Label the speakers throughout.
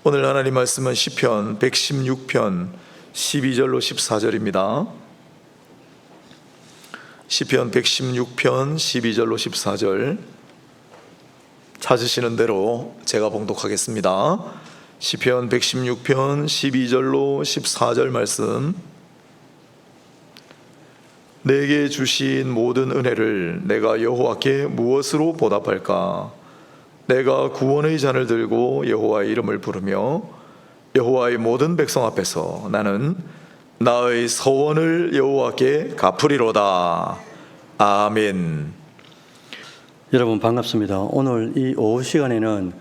Speaker 1: 오늘 하나님 말씀은 시편 116편 12절로 14절입니다. 시편 116편 12절로 14절 찾으시는 대로 제가 봉독하겠습니다. 시편 116편 12절로 14절 말씀. 내게 주신 모든 은혜를 내가 여호와께 무엇으로 보답할까? 내가 구원의 잔을 들고 여호와의 이름을 부르며 여호와의 모든 백성 앞에서 나는 나의 서원을 여호와께 갚으리로다. 아멘.
Speaker 2: 여러분 반갑습니다. 오늘 이 오후 시간에는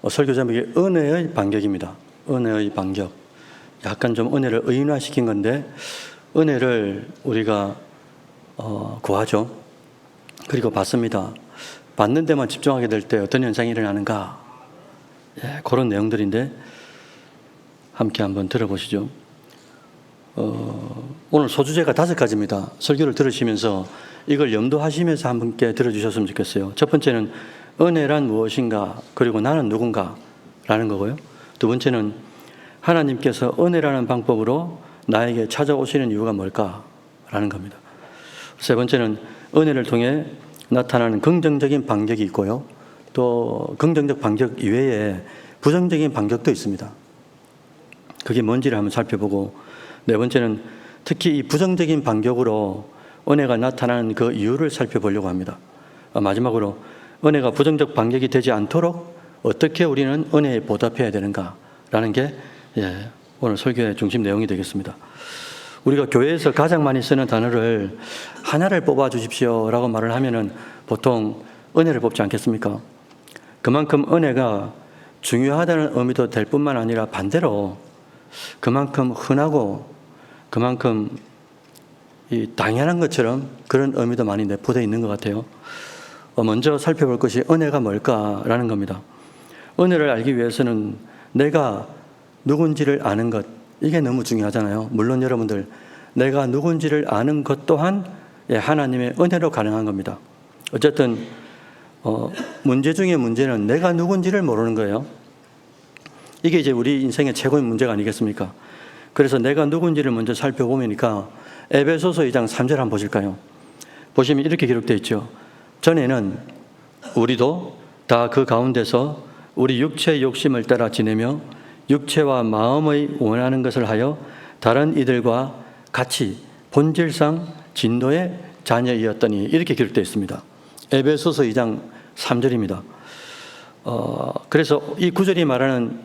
Speaker 2: 설교 제목이 은혜의 반격입니다. 은혜의 반격. 약간 좀 은혜를 의인화시킨 건데 은혜를 우리가 구하죠. 그리고 받습니다. 받는 데만 집중하게 될 때 어떤 현상이 일어나는가? 그런 내용들인데 함께 한번 들어보시죠. 오늘 소주제가 5가지입니다. 설교를 들으시면서 이걸 염두하시면서 한 분께 들어주셨으면 좋겠어요. 첫 번째는 은혜란 무엇인가? 그리고 나는 누군가? 라는 거고요. 두 번째는 하나님께서 은혜라는 방법으로 나에게 찾아오시는 이유가 뭘까? 라는 겁니다. 세 번째는 은혜를 통해 나타나는 긍정적인 반격이 있고요. 또 긍정적 반격 이외에 부정적인 반격도 있습니다. 그게 뭔지를 한번 살펴보고, 네 번째는 특히 이 부정적인 반격으로 은혜가 나타나는 그 이유를 살펴보려고 합니다. 마지막으로 은혜가 부정적 반격이 되지 않도록 어떻게 우리는 은혜에 보답해야 되는가라는 게 오늘 설교의 중심 내용이 되겠습니다. 우리가 교회에서 가장 많이 쓰는 단어를 하나를 뽑아 주십시오 라고 말을 하면은 보통 은혜를 뽑지 않겠습니까? 그만큼 은혜가 중요하다는 의미도 될 뿐만 아니라 반대로 그만큼 흔하고 그만큼 이 당연한 것처럼 그런 의미도 많이 내포되어 있는 것 같아요. 먼저 살펴볼 것이 은혜가 뭘까라는 겁니다. 은혜를 알기 위해서는 내가 누군지를 아는 것, 이게 너무 중요하잖아요. 물론 여러분들 내가 누군지를 아는 것 또한 하나님의 은혜로 가능한 겁니다. 어쨌든 문제 중에 문제는 내가 누군지를 모르는 거예요. 이게 이제 우리 인생의 최고의 문제가 아니겠습니까? 그래서 내가 누군지를 먼저 살펴보니까 에베소서 2장 3절 한번 보실까요? 보시면 이렇게 기록되어 있죠. 전에는 우리도 다 그 가운데서 우리 육체의 욕심을 따라 지내며 육체와 마음의 원하는 것을 하여 다른 이들과 같이 본질상 진노의 자녀이었더니, 이렇게 기록되어 있습니다. 에베소서 2장 3절입니다. 그래서 이 구절이 말하는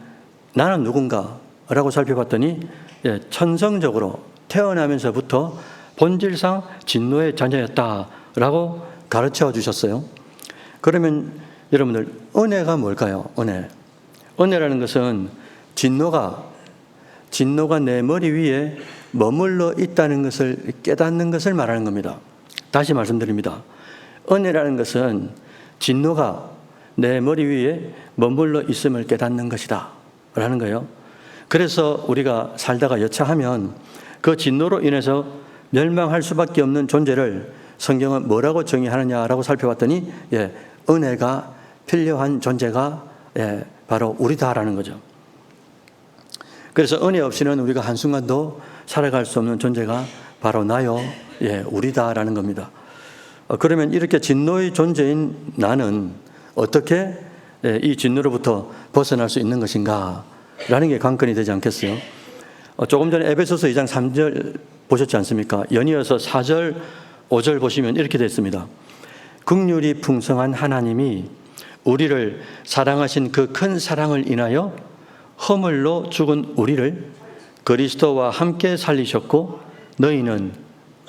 Speaker 2: 나는 누군가라고 살펴봤더니 천성적으로 태어나면서부터 본질상 진노의 자녀였다라고 가르쳐 주셨어요. 그러면 여러분들 은혜가 뭘까요? 은혜라는 것은 진노가 내 머리 위에 머물러 있다는 것을 깨닫는 것을 말하는 겁니다. 다시 말씀드립니다. 은혜라는 것은 진노가 내 머리 위에 머물러 있음을 깨닫는 것이다 라는 거예요. 그래서 우리가 살다가 여차하면 그 진노로 인해서 멸망할 수밖에 없는 존재를 성경은 뭐라고 정의하느냐라고 살펴봤더니 은혜가 필요한 존재가 바로 우리다라는 거죠. 그래서 은혜 없이는 우리가 한순간도 살아갈 수 없는 존재가 바로 나요, 우리다라는 겁니다. 그러면 이렇게 진노의 존재인 나는 어떻게 이 진노로부터 벗어날 수 있는 것인가 라는 게 관건이 되지 않겠어요? 조금 전에 에베소서 2장 3절 보셨지 않습니까? 연이어서 4절, 5절 보시면 이렇게 되어 있습니다. 긍휼이 풍성한 하나님이 우리를 사랑하신 그 큰 사랑을 인하여 허물로 죽은 우리를 그리스도와 함께 살리셨고 너희는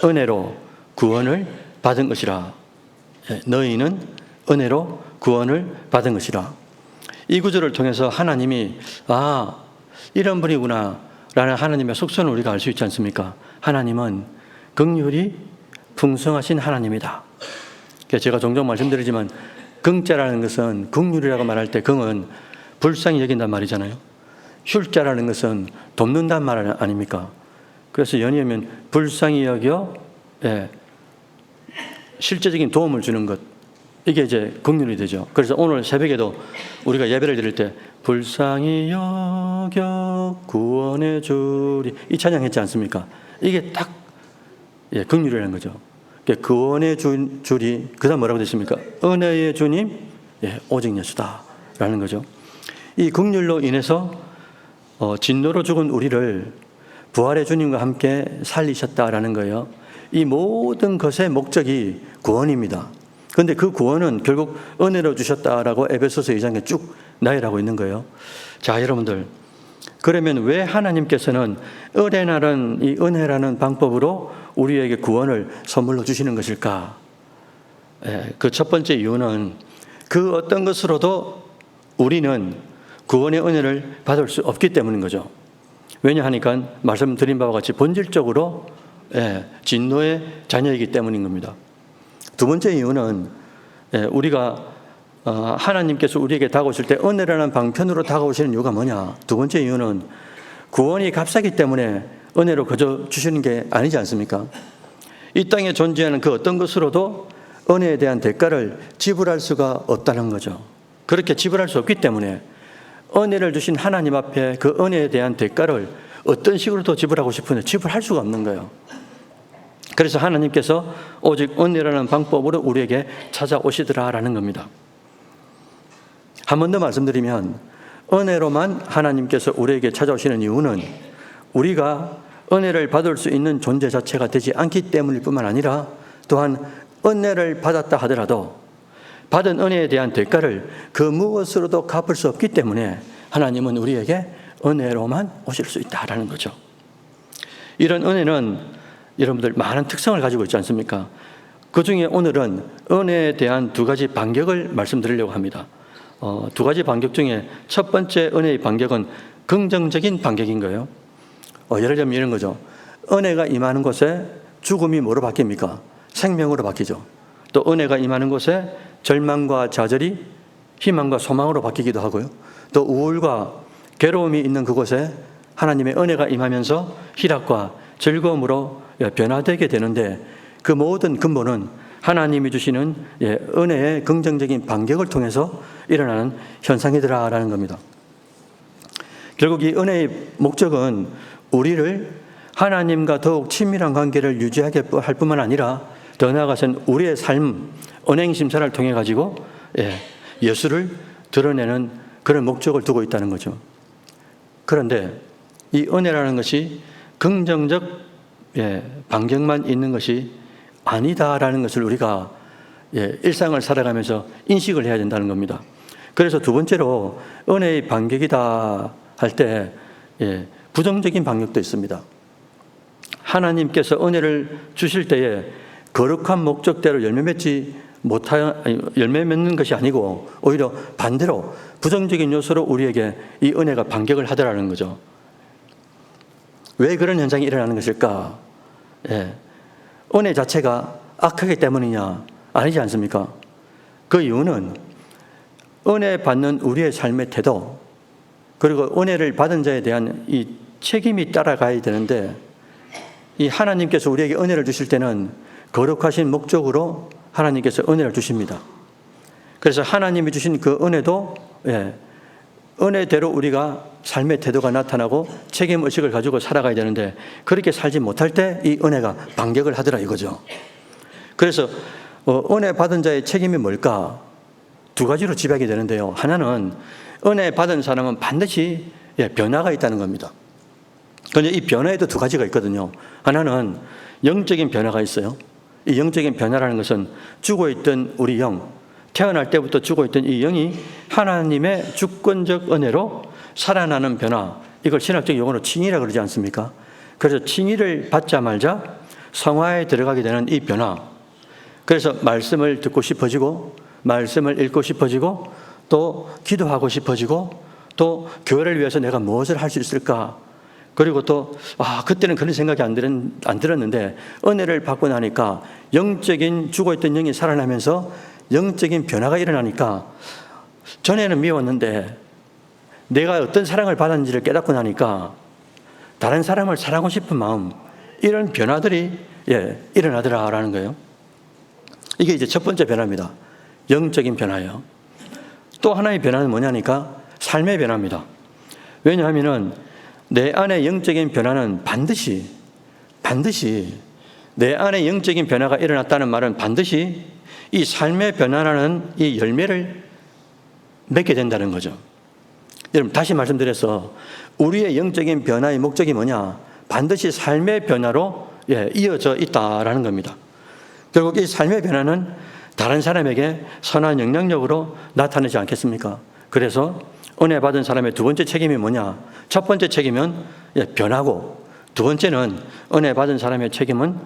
Speaker 2: 은혜로 구원을 받은 것이라. 너희는 은혜로 구원을 받은 것이라. 이 구절을 통해서 하나님이 이런 분이구나 라는 하나님의 속성을 우리가 알 수 있지 않습니까? 하나님은 긍휼이 풍성하신 하나님이다. 제가 종종 말씀드리지만 긍자라는 것은 긍휼이라고 말할 때 긍은 불쌍히 여긴단 말이잖아요. 휼자라는 것은 돕는단 말 아닙니까? 그래서 연이으면 불쌍히 여겨 실제적인 도움을 주는 것, 이게 이제 긍휼이 되죠. 그래서 오늘 새벽에도 우리가 예배를 드릴 때 불쌍히 여겨 구원해 주리 이 찬양했지 않습니까? 이게 딱 긍휼이라는 거죠. 구원해 주리 그다음 뭐라고 됐습니까? 은혜의 주님 오직 예수다라는 거죠. 이 긍휼로 인해서 진노로 죽은 우리를 부활의 주님과 함께 살리셨다라는 거예요. 이 모든 것의 목적이 구원입니다. 그런데 그 구원은 결국 은혜로 주셨다라고 에베소서 2장에 쭉 나열하고 있는 거예요. 자, 여러분들, 그러면 왜 하나님께서는 이 은혜라는 방법으로 우리에게 구원을 선물로 주시는 것일까? 그 첫 번째 이유는 그 어떤 것으로도 우리는 구원의 은혜를 받을 수 없기 때문인 거죠. 왜냐하니까 말씀드린 바와 같이 본질적으로 진노의 자녀이기 때문인 겁니다. 두 번째 이유는 우리가 하나님께서 우리에게 다가오실 때 은혜라는 방편으로 다가오시는 이유가 뭐냐? 두 번째 이유는 구원이 값싸기 때문에 은혜로 거저 주시는 게 아니지 않습니까? 이 땅에 존재하는 그 어떤 것으로도 은혜에 대한 대가를 지불할 수가 없다는 거죠. 그렇게 지불할 수 없기 때문에 은혜를 주신 하나님 앞에 그 은혜에 대한 대가를 어떤 식으로도 지불하고 싶은데 지불할 수가 없는 거예요. 그래서 하나님께서 오직 은혜라는 방법으로 우리에게 찾아오시더라라는 겁니다. 한 번 더 말씀드리면 은혜로만 하나님께서 우리에게 찾아오시는 이유는 우리가 은혜를 받을 수 있는 존재 자체가 되지 않기 때문일 뿐만 아니라 또한 은혜를 받았다 하더라도 받은 은혜에 대한 대가를 그 무엇으로도 갚을 수 없기 때문에 하나님은 우리에게 은혜로만 오실 수 있다라는 거죠. 이런 은혜는 여러분들 많은 특성을 가지고 있지 않습니까? 그 중에 오늘은 은혜에 대한 두 가지 반격을 말씀드리려고 합니다. 두 가지 반격 중에 첫 번째 은혜의 반격은 긍정적인 반격인 거예요. 예를 들면 이런 거죠. 은혜가 임하는 곳에 죽음이 뭐로 바뀝니까? 생명으로 바뀌죠. 또 은혜가 임하는 곳에 절망과 좌절이 희망과 소망으로 바뀌기도 하고요. 또 우울과 괴로움이 있는 그곳에 하나님의 은혜가 임하면서 희락과 즐거움으로 변화되게 되는데 그 모든 근본은 하나님이 주시는 은혜의 긍정적인 반격을 통해서 일어나는 현상이더라라는 겁니다. 결국 이 은혜의 목적은 우리를 하나님과 더욱 친밀한 관계를 유지하게 할 뿐만 아니라 더 나아가서는 우리의 삶, 언행심사를 통해 가지고 예수를 드러내는 그런 목적을 두고 있다는 거죠. 그런데 이 은혜라는 것이 긍정적 반격만 있는 것이 아니다라는 것을 우리가 일상을 살아가면서 인식을 해야 된다는 겁니다. 그래서 두 번째로 은혜의 반격이다 할 때 부정적인 반격도 있습니다. 하나님께서 은혜를 주실 때에 거룩한 목적대로 열매 맺는 것이 아니고 오히려 반대로 부정적인 요소로 우리에게 이 은혜가 반격을 하더라는 거죠. 왜 그런 현상이 일어나는 것일까? 은혜 자체가 악하기 때문이냐? 아니지 않습니까? 그 이유는 은혜 받는 우리의 삶의 태도 그리고 은혜를 받은 자에 대한 이 책임이 따라가야 되는데 이 하나님께서 우리에게 은혜를 주실 때는 거룩하신 목적으로 하나님께서 은혜를 주십니다. 그래서 하나님이 주신 그 은혜도 은혜대로 우리가 삶의 태도가 나타나고 책임의식을 가지고 살아가야 되는데 그렇게 살지 못할 때 이 은혜가 반격을 하더라 이거죠. 그래서 은혜 받은 자의 책임이 뭘까? 두 가지로 지배하게 되는데요. 하나는 은혜 받은 사람은 반드시 변화가 있다는 겁니다. 그런데 이 변화에도 두 가지가 있거든요. 하나는 영적인 변화가 있어요. 이 영적인 변화라는 것은 죽어있던 우리 영, 태어날 때부터 죽어있던 이 영이 하나님의 주권적 은혜로 살아나는 변화, 이걸 신학적 용어로 칭의라 그러지 않습니까? 그래서 칭의를 받자 말자 성화에 들어가게 되는 이 변화. 그래서 말씀을 듣고 싶어지고 말씀을 읽고 싶어지고 또 기도하고 싶어지고 또 교회를 위해서 내가 무엇을 할 수 있을까? 그리고 또 그때는 그런 생각이 안 들었는데 은혜를 받고 나니까 영적인 죽어있던 영이 살아나면서 영적인 변화가 일어나니까 전에는 미웠는데 내가 어떤 사랑을 받았는지를 깨닫고 나니까 다른 사람을 사랑하고 싶은 마음, 이런 변화들이 일어나더라라는 거예요. 이게 이제 첫 번째 변화입니다. 영적인 변화예요. 또 하나의 변화는 뭐냐니까 삶의 변화입니다. 왜냐하면 내 안에 영적인 변화는 반드시 내 안에 영적인 변화가 일어났다는 말은 반드시 이 삶의 변화라는 이 열매를 맺게 된다는 거죠. 여러분 다시 말씀드려서 우리의 영적인 변화의 목적이 뭐냐? 반드시 삶의 변화로 이어져 있다라는 겁니다. 결국 이 삶의 변화는 다른 사람에게 선한 영향력으로 나타나지 않겠습니까? 그래서 은혜 받은 사람의 두 번째 책임이 뭐냐? 첫 번째 책임은 변하고, 두 번째는 은혜 받은 사람의 책임은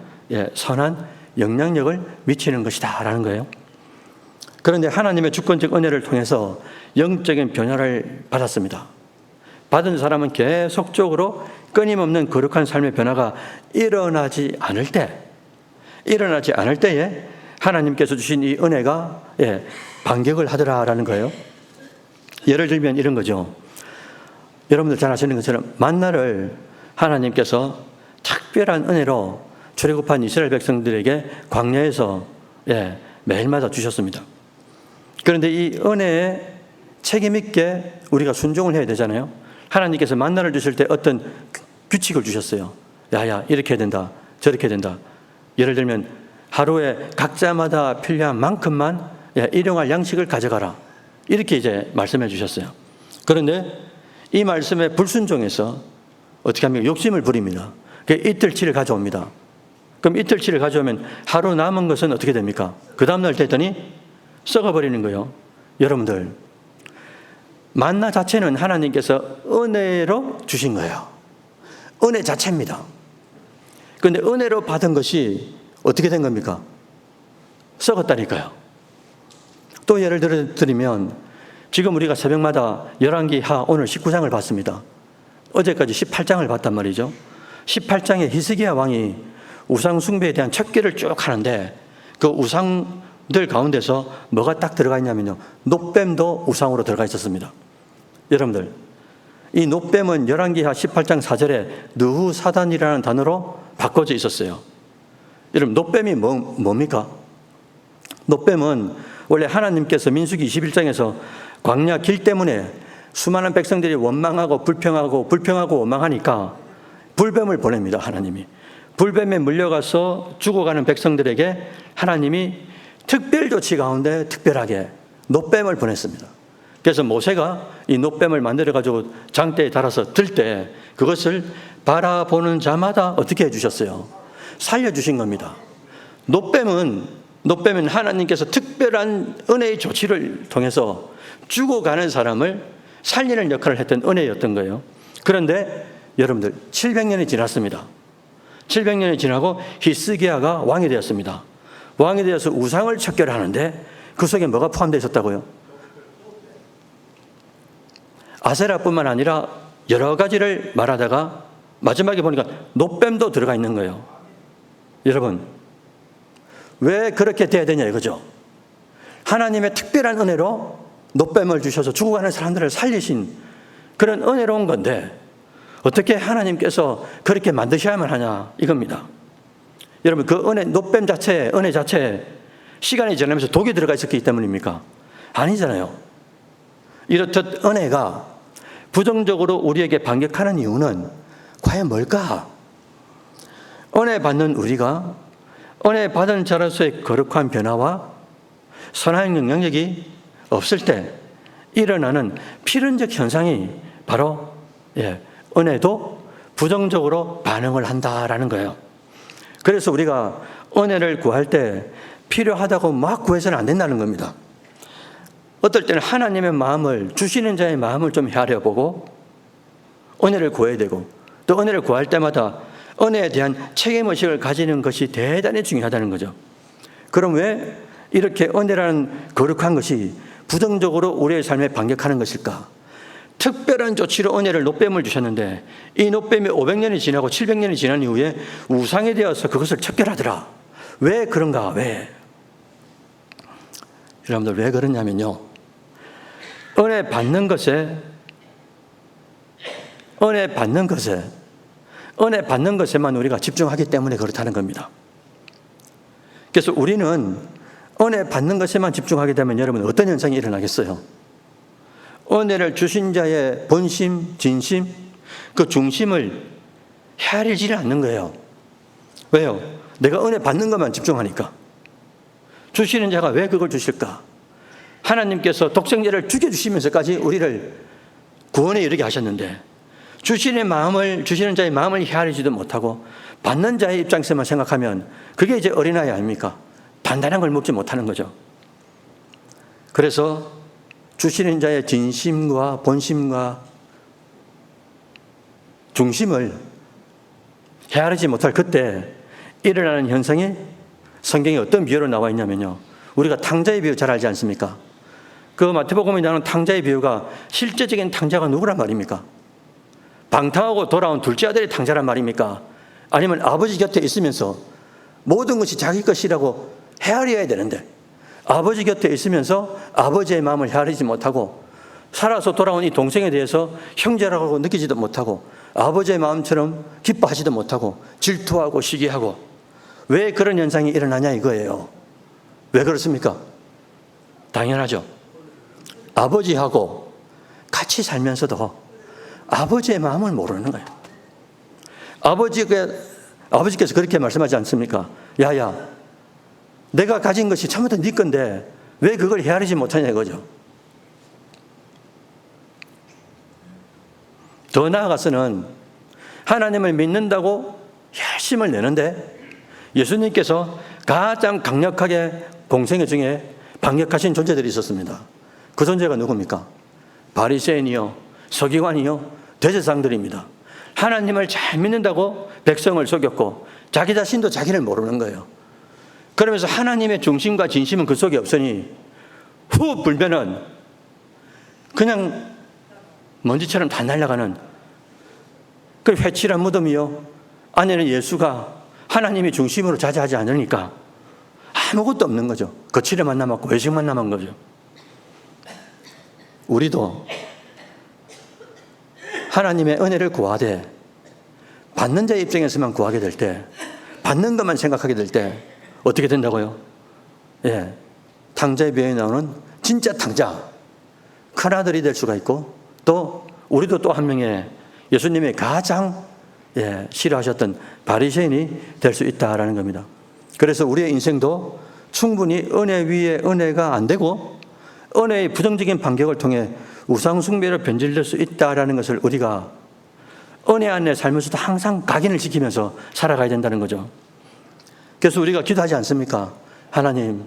Speaker 2: 선한 영향력을 미치는 것이다라는 거예요. 그런데 하나님의 주권적 은혜를 통해서 영적인 변화를 받았습니다. 받은 사람은 계속적으로 끊임없는 거룩한 삶의 변화가 일어나지 않을 때에 하나님께서 주신 이 은혜가 반격을 하더라라는 거예요. 예를 들면 이런 거죠. 여러분들 잘 아시는 것처럼 만나를 하나님께서 특별한 은혜로 출애굽한 이스라엘 백성들에게 광야에서 매일마다 주셨습니다. 그런데 이 은혜에 책임 있게 우리가 순종을 해야 되잖아요. 하나님께서 만나를 주실 때 어떤 규칙을 주셨어요. 야야 이렇게 해야 된다, 저렇게 해야 된다. 예를 들면 하루에 각자마다 필요한 만큼만 일용할 양식을 가져가라, 이렇게 이제 말씀해 주셨어요. 그런데 이 말씀에 불순종해서 어떻게 합니까? 욕심을 부립니다. 이틀치를 가져옵니다. 그럼 이틀치를 가져오면 하루 남은 것은 어떻게 됩니까? 그 다음날 됐더니 썩어버리는 거예요. 여러분들, 만나 자체는 하나님께서 은혜로 주신 거예요. 은혜 자체입니다. 그런데 은혜로 받은 것이 어떻게 된 겁니까? 썩었다니까요. 또 예를 들면 지금 우리가 새벽마다 열왕기하 오늘 19장을 봤습니다. 어제까지 18장을 봤단 말이죠. 18장에 히스기야 왕이 우상 숭배에 대한 척기를 쭉 하는데 그 우상들 가운데서 뭐가 딱 들어가 있냐면요, 놋뱀도 우상으로 들어가 있었습니다. 여러분들, 이 놋뱀은 열왕기하 18장 4절에 느후사단이라는 단어로 바꿔져 있었어요. 여러분, 놋뱀이 뭡니까? 놋뱀은 원래 하나님께서 민수기 21장에서 광야 길 때문에 수많은 백성들이 원망하고 불평하고 원망하니까 불뱀을 보냅니다. 하나님이 불뱀에 물려가서 죽어가는 백성들에게 하나님이 특별 조치 가운데 특별하게 놋뱀을 보냈습니다. 그래서 모세가 이 놋뱀을 만들어가지고 장대에 달아서 들 때 그것을 바라보는 자마다 어떻게 해주셨어요? 살려주신 겁니다. 놋뱀은 하나님께서 특별한 은혜의 조치를 통해서 죽어가는 사람을 살리는 역할을 했던 은혜였던 거예요. 그런데 여러분들 700년이 지났습니다. 700년이 지나고 히스기야가 왕이 되었습니다. 왕이 되어서 우상을 척결하는데 그 속에 뭐가 포함되어 있었다고요? 아세라뿐만 아니라 여러 가지를 말하다가 마지막에 보니까 놋뱀도 들어가 있는 거예요. 여러분, 왜 그렇게 돼야 되냐 이거죠. 하나님의 특별한 은혜로 놋뱀을 주셔서 죽어가는 사람들을 살리신 그런 은혜로운 건데 어떻게 하나님께서 그렇게 만드셔야만 하냐 이겁니다. 여러분, 그 놋뱀 자체에, 은혜 자체에 시간이 지나면서 독이 들어가 있었기 때문입니까? 아니잖아요. 이렇듯 은혜가 부정적으로 우리에게 반격하는 이유는 과연 뭘까? 은혜 받는 우리가 은혜 받은 자로서의 거룩한 변화와 선한 영향력이 없을 때 일어나는 필연적 현상이 바로 은혜도 부정적으로 반응을 한다라는 거예요. 그래서 우리가 은혜를 구할 때 필요하다고 막 구해서는 안 된다는 겁니다. 어떨 때는 하나님의 마음을, 주시는 자의 마음을 좀 헤아려보고 은혜를 구해야 되고, 또 은혜를 구할 때마다 은혜에 대한 책임의식을 가지는 것이 대단히 중요하다는 거죠. 그럼 왜 이렇게 은혜라는 거룩한 것이 부정적으로 우리의 삶에 반격하는 것일까? 특별한 조치로 은혜를 놋뱀을 주셨는데 이 놋뱀이 500년이 지나고 700년이 지난 이후에 우상이 되어서 그것을 척결하더라. 왜 그런가? 왜? 여러분들 왜 그러냐면요, 은혜 받는 것에만 우리가 집중하기 때문에 그렇다는 겁니다. 그래서 우리는 은혜 받는 것에만 집중하게 되면 여러분 어떤 현상이 일어나겠어요? 은혜를 주신 자의 본심, 진심, 그 중심을 헤아리지 않는 거예요. 왜요? 내가 은혜 받는 것만 집중하니까. 주시는 자가 왜 그걸 주실까? 하나님께서 독생자를 죽여주시면서까지 우리를 구원에 이르게 하셨는데 주시는 자의 마음을 헤아리지도 못하고 받는 자의 입장에서만 생각하면 그게 이제 어린아이 아닙니까? 단단한 걸 먹지 못하는 거죠. 그래서 주시는 자의 진심과 본심과 중심을 헤아리지 못할 그때 일어나는 현상이 성경에 어떤 비유로 나와 있냐면요. 우리가 탕자의 비유 잘 알지 않습니까? 그 마태복음에 나오는 탕자의 비유가 실제적인 탕자가 누구란 말입니까? 방탕하고 돌아온 둘째 아들이 탕자란 말입니까? 아니면 아버지 곁에 있으면서 모든 것이 자기 것이라고 헤아려야 되는데 아버지 곁에 있으면서 아버지의 마음을 헤아리지 못하고 살아서 돌아온 이 동생에 대해서 형제라고 느끼지도 못하고 아버지의 마음처럼 기뻐하지도 못하고 질투하고 시기하고 왜 그런 현상이 일어나냐 이거예요. 왜 그렇습니까? 당연하죠. 아버지하고 같이 살면서도 아버지의 마음을 모르는 거예요. 아버지께서 그렇게 말씀하지 않습니까? 야야, 내가 가진 것이 처음부터 네 건데 왜 그걸 헤아리지 못하냐 이거죠. 더 나아가서는 하나님을 믿는다고 열심을 내는데 예수님께서 가장 강력하게 공생애 중에 반격하신 존재들이 있었습니다. 그 존재가 누굽니까? 바리새인이요, 서기관이요, 대제사장들입니다. 하나님을 잘 믿는다고 백성을 속였고 자기 자신도 자기를 모르는 거예요. 그러면서 하나님의 중심과 진심은 그 속에 없으니 후 불면은 그냥 먼지처럼 다 날아가는 그 회칠한 무덤이요. 안에는 예수가 하나님이 중심으로 자제하지 않으니까 아무것도 없는 거죠. 거칠에만 남았고 외식만 남은 거죠. 우리도 하나님의 은혜를 구하되 받는 자의 입장에서만 구하게 될 때, 받는 것만 생각하게 될 때 어떻게 된다고요? 예, 탕자의 비유에 나오는 진짜 탕자, 큰아들이 될 수가 있고 또 우리도 또 한 명의 예수님이 가장 싫어하셨던 바리새인이 될 수 있다라는 겁니다. 그래서 우리의 인생도 충분히 은혜 위에 은혜가 안 되고 은혜의 부정적인 반격을 통해 우상 숭배로 변질될 수 있다라는 것을 우리가 은혜 안에 살면서도 항상 각인을 지키면서 살아가야 된다는 거죠. 그래서 우리가 기도하지 않습니까? 하나님,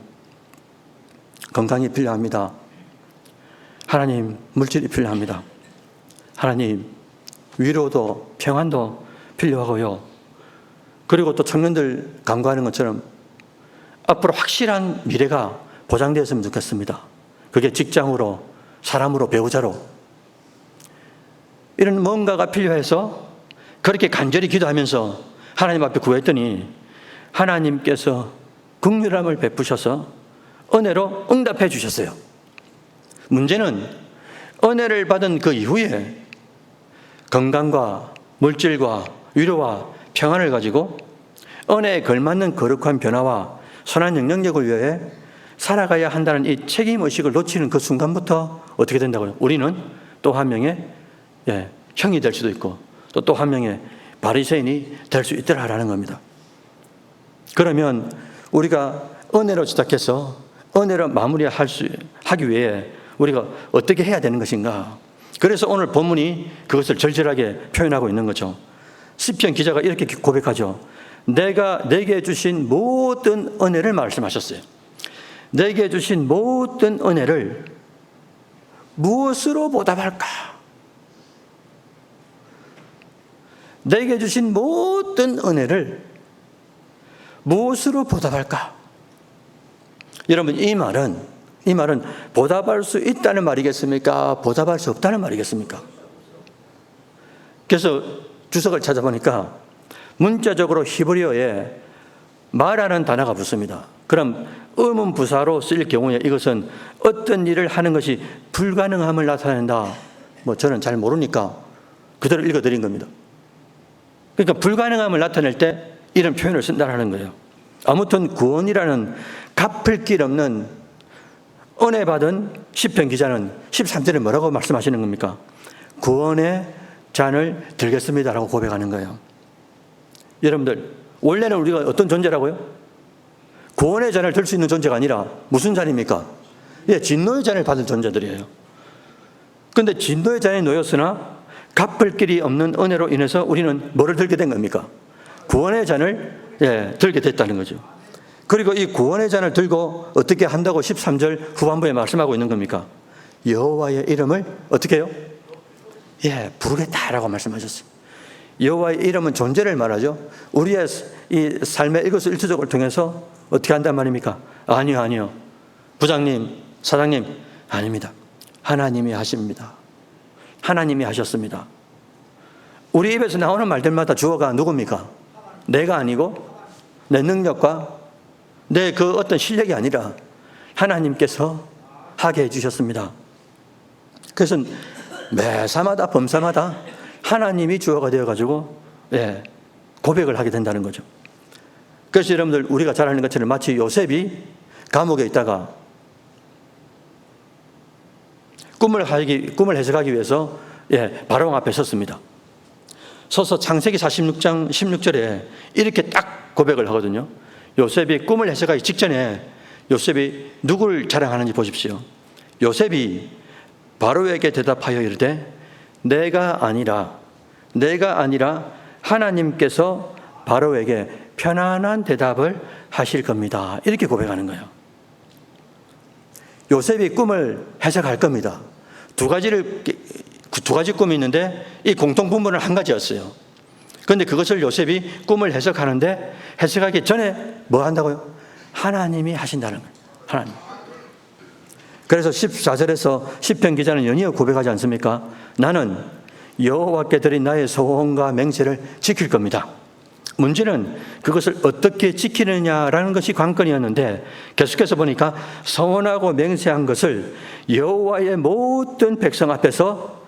Speaker 2: 건강이 필요합니다. 하나님, 물질이 필요합니다. 하나님, 위로도 평안도 필요하고요. 그리고 또 청년들 간구하는 것처럼 앞으로 확실한 미래가 보장되었으면 좋겠습니다. 그게 직장으로, 사람으로, 배우자로. 이런 뭔가가 필요해서 그렇게 간절히 기도하면서 하나님 앞에 구했더니 하나님께서 긍휼함을 베푸셔서 은혜로 응답해 주셨어요. 문제는 은혜를 받은 그 이후에 건강과 물질과 위로와 평안을 가지고 은혜에 걸맞는 거룩한 변화와 선한 영향력을 위해 살아가야 한다는 이 책임의식을 놓치는 그 순간부터 어떻게 된다고요? 우리는 또 한 명의 형이 될 수도 있고 또 한 명의 바리새인이 될 수 있더라라는 겁니다. 그러면 우리가 은혜로 시작해서 은혜로 마무리하기 위해 우리가 어떻게 해야 되는 것인가? 그래서 오늘 본문이 그것을 절절하게 표현하고 있는 거죠. 시편 기자가 이렇게 고백하죠. 내가 내게 주신 모든 은혜를 말씀하셨어요. 내게 주신 모든 은혜를 무엇으로 보답할까? 내게 주신 모든 은혜를 무엇으로 보답할까? 여러분, 이 말은 보답할 수 있다는 말이겠습니까? 보답할 수 없다는 말이겠습니까? 그래서 주석을 찾아보니까 문자적으로 히브리어에 말하는 단어가 붙습니다. 그럼 의문부사로 쓰일 경우에 이것은 어떤 일을 하는 것이 불가능함을 나타낸다. 저는 잘 모르니까 그대로 읽어드린 겁니다. 그러니까 불가능함을 나타낼 때 이런 표현을 쓴다는 거예요. 아무튼 구원이라는 갚을 길 없는 은혜 받은 시편 기자는 13절에 뭐라고 말씀하시는 겁니까? 구원의 잔을 들겠습니다라고 고백하는 거예요. 여러분들, 원래는 우리가 어떤 존재라고요? 구원의 잔을 들 수 있는 존재가 아니라 무슨 잔입니까? 예, 진노의 잔을 받은 존재들이에요. 그런데 진노의 잔에 놓였으나 갚을 길이 없는 은혜로 인해서 우리는 뭐를 들게 된 겁니까? 구원의 잔을 들게 됐다는 거죠. 그리고 이 구원의 잔을 들고 어떻게 한다고 13절 후반부에 말씀하고 있는 겁니까? 여호와의 이름을 어떻게 해요? 부르겠다라고 말씀하셨어요. 여호와의 이름은 존재를 말하죠. 우리의 이 삶의 일거수일투족을 통해서 어떻게 한단 말입니까? 아니요. 부장님, 사장님, 아닙니다. 하나님이 하십니다. 하나님이 하셨습니다. 우리 입에서 나오는 말들마다 주어가 누굽니까? 내가 아니고 내 능력과 내 그 어떤 실력이 아니라 하나님께서 하게 해주셨습니다. 그래서 매사마다 범사마다 하나님이 주어가 되어가지고 고백을 하게 된다는 거죠. 그래서 여러분들 우리가 잘 아는 것처럼 마치 요셉이 감옥에 있다가 꿈을 해석하기 위해서 바로왕 앞에 섰습니다. 서서 창세기 46장 16절에 이렇게 딱 고백을 하거든요. 요셉이 꿈을 해석하기 직전에 요셉이 누굴 자랑하는지 보십시오. 요셉이 바로에게 대답하여 이르되 내가 아니라 하나님께서 바로에게 편안한 대답을 하실 겁니다. 이렇게 고백하는 거예요. 요셉이 꿈을 해석할 겁니다. 두 가지 꿈이 있는데 이 공통분모는 한 가지였어요. 그런데 그것을 요셉이 꿈을 해석하는데 해석하기 전에 뭐 한다고요? 하나님이 하신다는 거예요. 하나님. 그래서 14절에서 시편 기자는 연이어 고백하지 않습니까? 나는 여호와께 드린 나의 소원과 맹세를 지킬 겁니다. 문제는 그것을 어떻게 지키느냐라는 것이 관건이었는데 계속해서 보니까 서원하고 맹세한 것을 여호와의 모든 백성 앞에서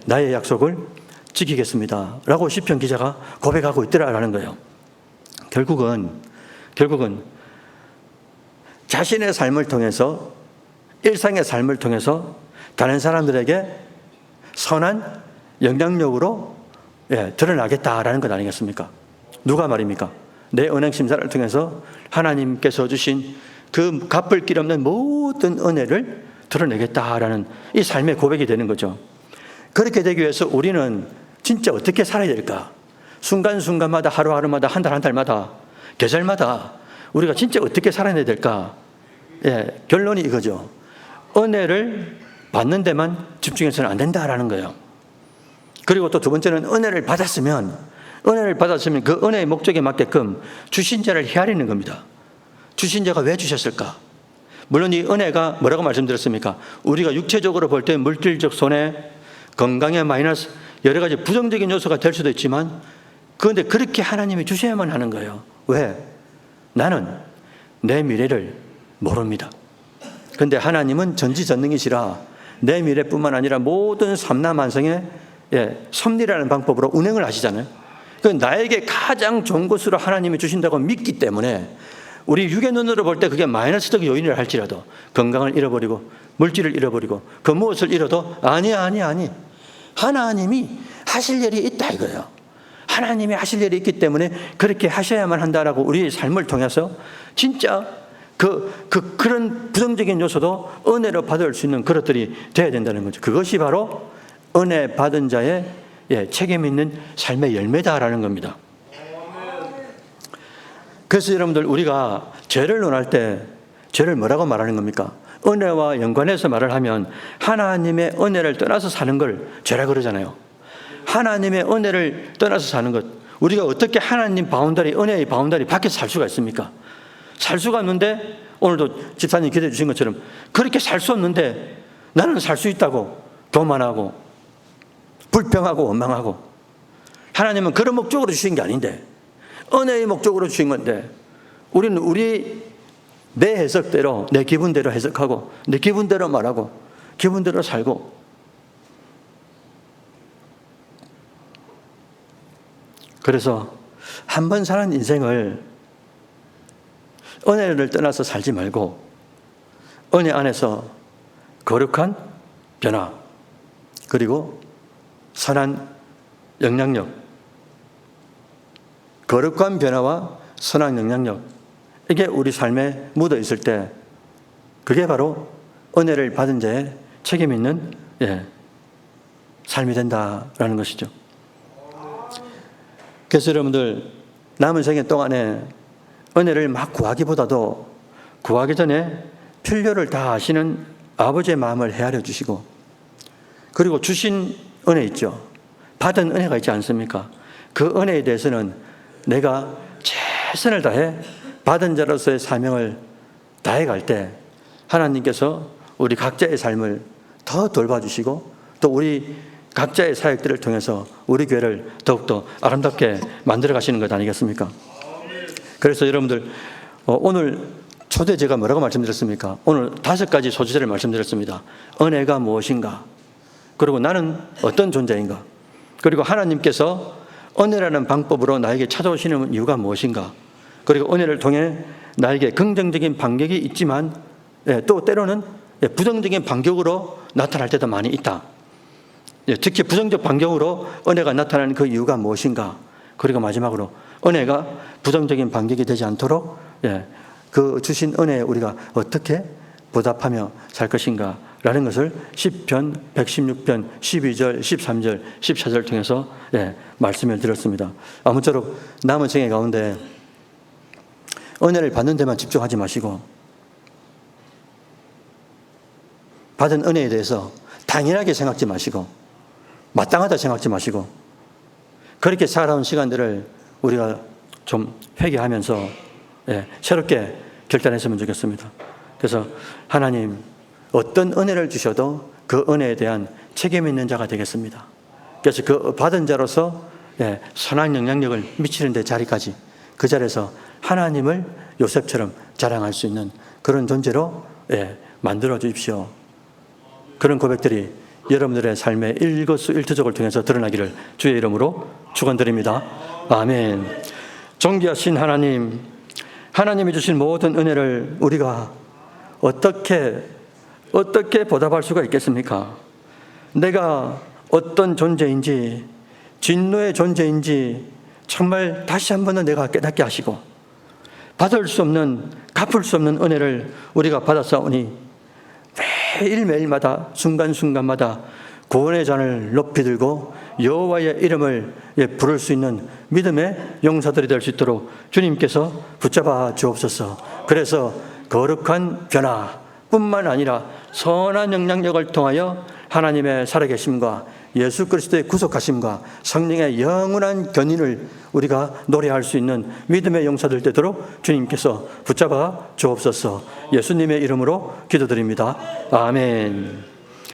Speaker 2: 나의 약속을 지키겠습니다 라고 시편 기자가 고백하고 있더라라는 거예요. 결국은 자신의 삶을 통해서 일상의 삶을 통해서 다른 사람들에게 선한 영향력으로 드러나겠다라는 것 아니겠습니까? 누가 말입니까? 내 은행 심사를 통해서 하나님께서 주신 그 갚을 길 없는 모든 은혜를 드러내겠다라는 이 삶의 고백이 되는 거죠. 그렇게 되기 위해서 우리는 진짜 어떻게 살아야 될까? 순간순간마다 하루하루마다 한 달 한 달마다 계절마다 우리가 진짜 어떻게 살아야 될까? 결론이 이거죠. 은혜를 받는 데만 집중해서는 안 된다라는 거예요. 그리고 또 두 번째는 은혜를 받았으면 그 은혜의 목적에 맞게끔 주신 자를 헤아리는 겁니다. 주신 자가 왜 주셨을까? 물론 이 은혜가 뭐라고 말씀드렸습니까? 우리가 육체적으로 볼 때 물질적 손해, 건강의 마이너스, 여러 가지 부정적인 요소가 될 수도 있지만 그런데 그렇게 하나님이 주셔야만 하는 거예요. 왜? 나는 내 미래를 모릅니다. 그런데 하나님은 전지전능이시라 내 미래뿐만 아니라 모든 삼라만성의 섭리라는 방법으로 운행을 하시잖아요. 나에게 가장 좋은 것으로 하나님이 주신다고 믿기 때문에 우리 육의 눈으로 볼 때 그게 마이너스적 요인이라 할지라도 건강을 잃어버리고 물질을 잃어버리고 그 무엇을 잃어도 아니 하나님이 하실 일이 있다 이거예요. 하나님이 하실 일이 있기 때문에 그렇게 하셔야만 한다라고 우리의 삶을 통해서 진짜 그런 부정적인 요소도 은혜로 받을 수 있는 그릇들이 되어야 된다는 거죠. 그것이 바로 은혜 받은 자의 책임 있는 삶의 열매다라는 겁니다. 그래서 여러분들 우리가 죄를 논할 때 죄를 뭐라고 말하는 겁니까? 은혜와 연관해서 말을 하면 하나님의 은혜를 떠나서 사는 걸 죄라 그러잖아요. 하나님의 은혜를 떠나서 사는 것, 우리가 어떻게 하나님 바운다리, 은혜의 바운다리 밖에서 살 수가 있습니까? 살 수가 없는데 오늘도 집사님 기도해 주신 것처럼 그렇게 살 수 없는데 나는 살 수 있다고 교만하고 불평하고 원망하고, 하나님은 그런 목적으로 주신 게 아닌데 은혜의 목적으로 주신 건데 우리는 우리 내 해석대로 내 기분대로 해석하고 내 기분대로 말하고 기분대로 살고, 그래서 한 번 사는 인생을 은혜를 떠나서 살지 말고 은혜 안에서 거룩한 변화, 그리고 선한 영향력, 거룩한 변화와 선한 영향력, 이게 우리 삶에 묻어 있을 때 그게 바로 은혜를 받은 자의 책임 있는 삶이 된다라는 것이죠. 그래서 여러분들 남은 생애 동안에 은혜를 막 구하기보다도 구하기 전에 필요를 다 아시는 아버지의 마음을 헤아려 주시고, 그리고 주신 은혜 있죠. 받은 은혜가 있지 않습니까? 그 은혜에 대해서는 내가 최선을 다해 받은 자로서의 사명을 다해갈 때 하나님께서 우리 각자의 삶을 더 돌봐주시고 또 우리 각자의 사역들을 통해서 우리 교회를 더욱더 아름답게 만들어 가시는 것 아니겠습니까? 그래서 여러분들 오늘 초대 제가 뭐라고 말씀드렸습니까? 오늘 5가지 소재를 말씀드렸습니다. 은혜가 무엇인가? 그리고 나는 어떤 존재인가? 그리고 하나님께서 은혜라는 방법으로 나에게 찾아오시는 이유가 무엇인가? 그리고 은혜를 통해 나에게 긍정적인 반격이 있지만 또 때로는 부정적인 반격으로 나타날 때도 많이 있다. 특히 부정적 반격으로 은혜가 나타나는 그 이유가 무엇인가? 그리고 마지막으로 은혜가 부정적인 반격이 되지 않도록 그 주신 은혜에 우리가 어떻게 보답하며 살 것인가? 라는 것을 시편 116편 12절, 13절, 14절을 통해서 말씀을 드렸습니다. 아무쪼록 남은 생애 가운데 은혜를 받는 데만 집중하지 마시고 받은 은혜에 대해서 당연하게 생각지 마시고 마땅하다 생각지 마시고 그렇게 살아온 시간들을 우리가 좀 회개하면서 새롭게 결단했으면 좋겠습니다. 그래서 하나님 어떤 은혜를 주셔도 그 은혜에 대한 책임 있는 자가 되겠습니다. 그래서 그 받은 자로서 선한 영향력을 미치는 데 자리까지 그 자리에서 하나님을 요셉처럼 자랑할 수 있는 그런 존재로 만들어 주십시오. 그런 고백들이 여러분들의 삶의 일거수일투족을 통해서 드러나기를 주의 이름으로 축원드립니다. 아멘. 존귀하신 하나님, 하나님이 주신 모든 은혜를 우리가 어떻게 보답할 수가 있겠습니까? 내가 어떤 존재인지, 진노의 존재인지 정말 다시 한 번 더 내가 깨닫게 하시고 받을 수 없는, 갚을 수 없는 은혜를 우리가 받았사오니 매일매일마다 순간순간마다 구원의 잔을 높이 들고 여호와의 이름을 부를 수 있는 믿음의 용사들이 될 수 있도록 주님께서 붙잡아 주옵소서. 그래서 거룩한 변화뿐만 아니라 선한 영향력을 통하여 하나님의 살아계심과 예수 그리스도의 구속하심과 성령의 영원한 견인을 우리가 노래할 수 있는 믿음의 용사들 되도록 주님께서 붙잡아 주옵소서. 예수님의 이름으로 기도드립니다. 아멘.